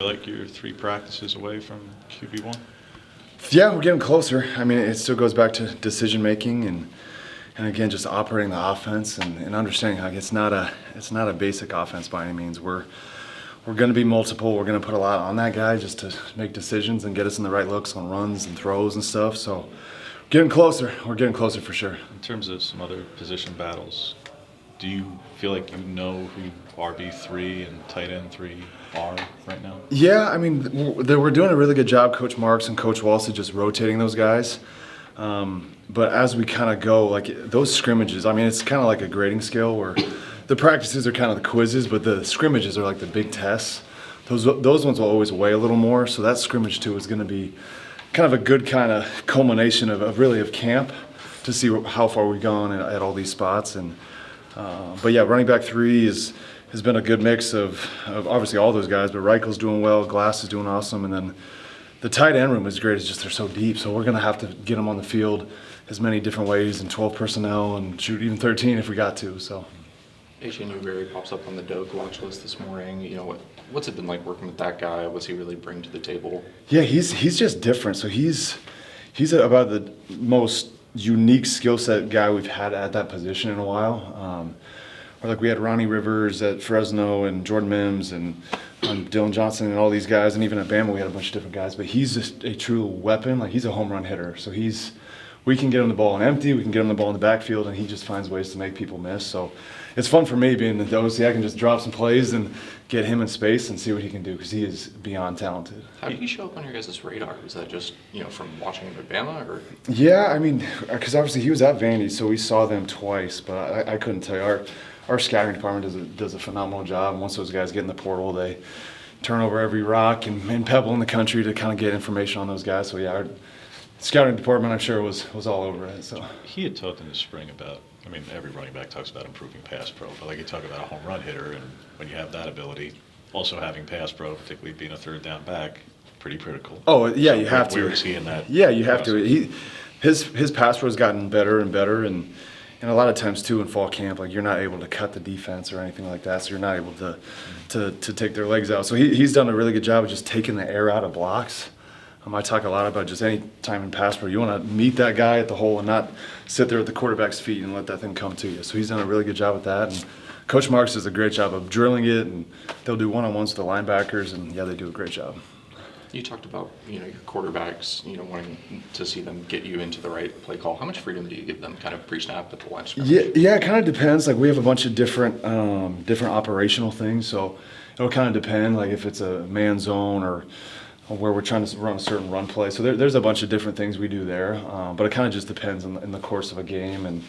Like you're 3 practices away from QB1? Yeah, we're getting closer. I mean, it still goes back to decision making and again just operating the offense and understanding like it's not a basic offense by any means. We're going to be multiple. We're going to put a lot on that guy just to make decisions and get us in the right looks on runs and throws and stuff. So getting closer. We're getting closer for sure. In terms of some other position battles, do you feel like you know who RB3 and tight end 3 are right now? Yeah, I mean, we're doing a really good job, Coach Marks and Coach Walsey, just rotating those guys. But as we kind of go, like those scrimmages, I mean, it's kind of like a grading scale where the practices are kind of the quizzes, but the scrimmages are like the big tests. Those ones will always weigh a little more. So that scrimmage too is going to be kind of a good kind of culmination of camp to see how far we've gone at all these spots. But yeah, running back 3 has been a good mix of obviously all those guys, but Reichel's doing well, Glass is doing awesome, and then the tight end room is great. It's just they're so deep, so we're going to have to get them on the field as many different ways and 12 personnel and shoot even 13 if we got to. So AJ Newberry pops up on the Doak watch list this morning. You know, what's it been like working with that guy? What's he really bring to the table? Yeah, he's just different. So he's about the most unique skill set guy we've had at that position in a while. Or like we had Ronnie Rivers at Fresno and Jordan Mims and Dylan Johnson and all these guys, and even at Bama we had a bunch of different guys. But he's just a true weapon. Like he's a home run hitter. So we can get him the ball in empty, we can get him the ball in the backfield, and he just finds ways to make people miss. So it's fun for me being the OC. I can just drop some plays and get him in space and see what he can do because he is beyond talented. How did he show up on your guys' radar? Was that just from watching him at Bama, or? Yeah, I mean, because obviously he was at Vandy, so we saw them twice, but I couldn't tell you. Our scouting department does a phenomenal job. And once those guys get in the portal, they turn over every rock and pebble in the country to kind of get information on those guys. So yeah, our scouting department, I'm sure, was all over it. So he had talked in the spring about, I mean, every running back talks about improving pass pro, but like you talk about a home run hitter, and when you have that ability, also having pass pro, particularly being a third down back, pretty critical. Oh yeah, so you have to. Where is he in that? Yeah, you have to. His pass pro has gotten better and better, and a lot of times too in fall camp, like you're not able to cut the defense or anything like that, so you're not able to take their legs out. So he's done a really good job of just taking the air out of blocks. I talk a lot about just any time in pass pro, you want to meet that guy at the hole and not sit there at the quarterback's feet and let that thing come to you. So he's done a really good job with that. And Coach Marks does a great job of drilling it, and they'll do one-on-ones with the linebackers, and yeah, they do a great job. You talked about your quarterbacks, wanting to see them get you into the right play call. How much freedom do you give them, kind of pre-snap at the line scrimmage? Yeah, it kind of depends. Like we have a bunch of different operational things, so it'll kind of depend. Like if it's a man zone or where we're trying to run a certain run play. So there's a bunch of different things we do there, but it kind of just depends in the course of a game and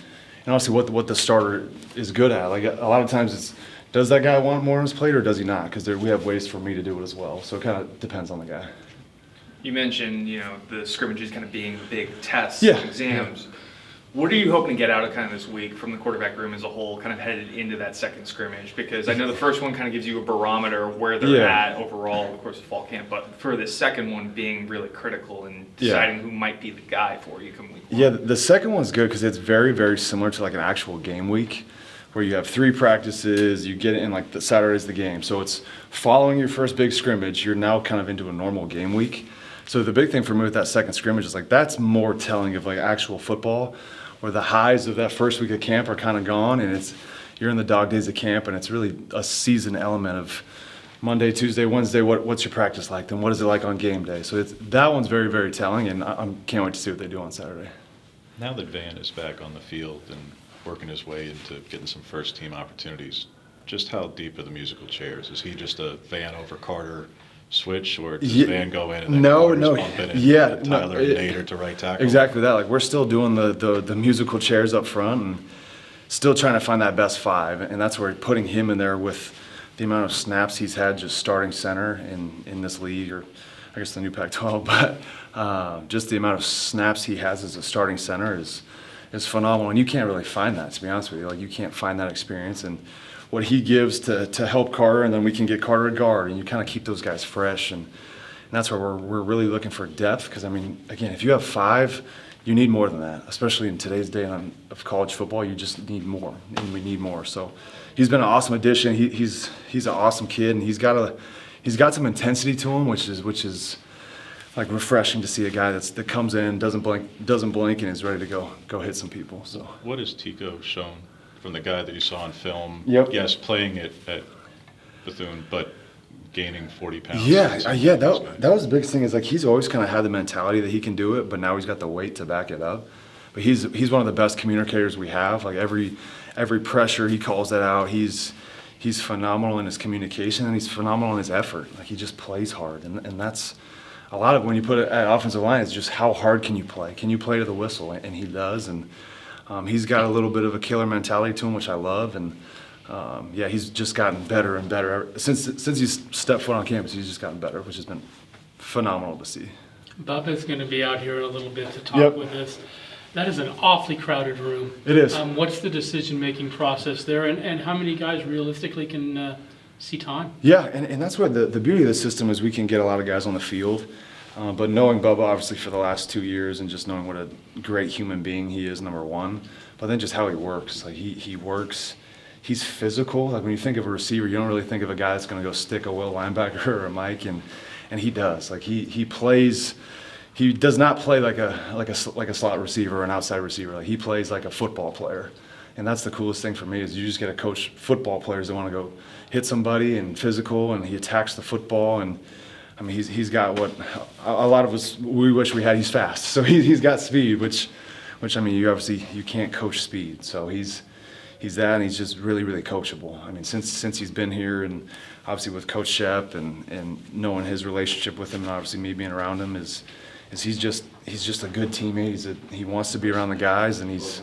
honestly what the starter is good at. Like a lot of times it's, does that guy want more on his plate or does he not? Because we have ways for me to do it as well. So it kind of depends on the guy. You mentioned, the scrimmages kind of being the big tests, Yeah. exams. What are you hoping to get out of kind of this week from the quarterback room as a whole, kind of headed into that second scrimmage? Because I know the first one kind of gives you a barometer of where they're at overall in the course of fall camp, but for the second one being really critical in deciding who might be the guy for you come week one. Yeah, the second one's good because it's very, very similar to like an actual game week where you have 3 practices, you get it in like the Saturday's the game. So it's following your first big scrimmage, you're now kind of into a normal game week. So the big thing for me with that second scrimmage is like that's more telling of like actual football, where the highs of that first week of camp are kind of gone, and you're in the dog days of camp, and it's really a season element of Monday, Tuesday, Wednesday. What's your practice like? Then what is it like on game day? So that one's very, very telling, and I can't wait to see what they do on Saturday. Now that Van is back on the field and working his way into getting some first team opportunities, just how deep are the musical chairs? Is he just a Van over Carter switch, or does Van go in and then Carter's bumping in Tyler and Nader to right tackle? Exactly that. Like we're still doing the musical chairs up front and still trying to find that best 5, and that's where putting him in there with the amount of snaps he's had just starting center in this league, or I guess the new Pac-12, but just the amount of snaps he has as a starting center is phenomenal, and you can't really find that, to be honest with you. Like you can't find that experience, and what he gives to help Carter, and then we can get Carter at guard, and you kind of keep those guys fresh, and that's where we're really looking for depth. Because I mean, again, if you have 5, you need more than that. Especially in today's day of college football, you just need more, and we need more. So he's been an awesome addition. He's an awesome kid, and he's got he's got some intensity to him, which is like refreshing to see a guy that comes in, doesn't blink, and is ready to go hit some people. So What has Teko shown from the guy that you saw on film? Yep. Yes, playing it at Bethune, but gaining 40 pounds. yeah, that was the biggest thing. Is like he's always kind of had the mentality that he can do it, but now he's got the weight to back it up. But he's one of the best communicators we have. Like every pressure, he calls that out. He's phenomenal in his communication, and he's phenomenal in his effort. Like he just plays hard, and that's a lot of when you put it at offensive line. It's just how hard can you play? Can you play to the whistle? And he does. And he's got a little bit of a killer mentality to him, which I love. And yeah, he's just gotten better and better since he's stepped foot on campus. He's just gotten better, which has been phenomenal to see. Bubba's going to be out here in a little bit to talk with us. That is an awfully crowded room. It is. What's the decision-making process there, and how many guys realistically can see time? Yeah, and that's what the beauty of the system is. We can get a lot of guys on the field, but knowing Bubba obviously for the last 2 years and just knowing what a great human being he is, number one, but then just how he works. Like he works. He's physical. Like when you think of a receiver, you don't really think of a guy that's going to go stick a Will linebacker or a Mike, and he does. Like he plays. He does not play like a slot receiver or an outside receiver. Like he plays like a football player, and that's the coolest thing for me is you just get to coach football players that want to go hit somebody and physical, and he attacks the football. And I mean he's got what a lot of us we wish we had. He's fast, so he's got speed, which I mean you can't coach speed. So he's that, and he's just really coachable. I mean since he's been here, and obviously with Coach Shep and knowing his relationship with him, and obviously me being around him is he's just a good teammate. He wants to be around the guys, and he's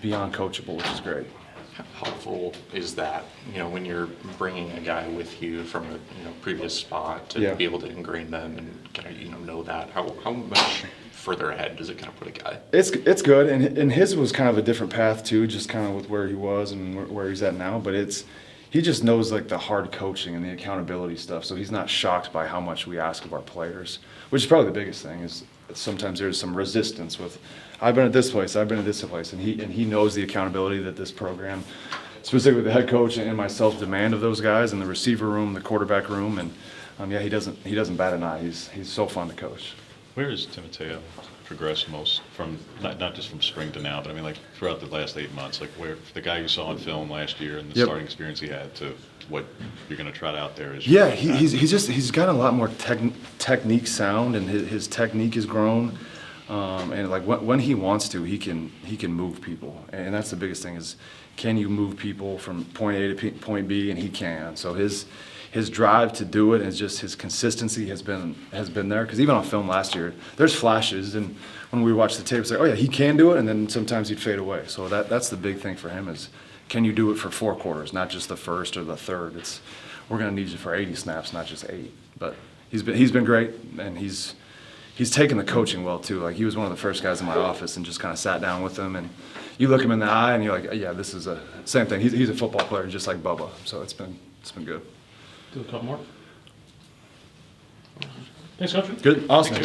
beyond coachable, which is great. How helpful is that, when you're bringing a guy with you from a previous spot to be able to ingrain them and kind of know that? How much further ahead does it kind of put a guy? It's good, and his was kind of a different path too, just kind of with where he was and where he's at now. But he just knows like the hard coaching and the accountability stuff, so he's not shocked by how much we ask of our players, which is probably the biggest thing. Is sometimes there's some resistance with, I've been at this place, I've been at this place, and he knows the accountability that this program, specifically the head coach and myself, demand of those guys in the receiver room, the quarterback room, and yeah, he doesn't bat an eye. He's so fun to coach. Where has Timoteo progressed most from, not just from spring to now, but I mean like throughout the last 8 months, like where the guy you saw on film last year and the starting experience he had to what you're going to trot out there? Yeah, he's got a lot more technique sound, and his technique has grown, and like when he wants to, he can move people, and that's the biggest thing is can you move people from point A to point B, and he can. So his drive to do it and just his consistency has been there. Because even on film last year, there's flashes, and when we watch the tape, it's like, oh yeah, he can do it, and then sometimes he'd fade away. So that's the big thing for him is can you do it for 4 quarters, not just the first or the third. We're going to need you for 80 snaps, not just 8. But he's been great, and he's taken the coaching well too. Like he was one of the first guys in my office and just kind of sat down with him, and you look him in the eye and you're like, yeah, this is a same thing. He's a football player just like Bubba. So it's been good. Do a couple more. Thanks, Coach. Good, awesome.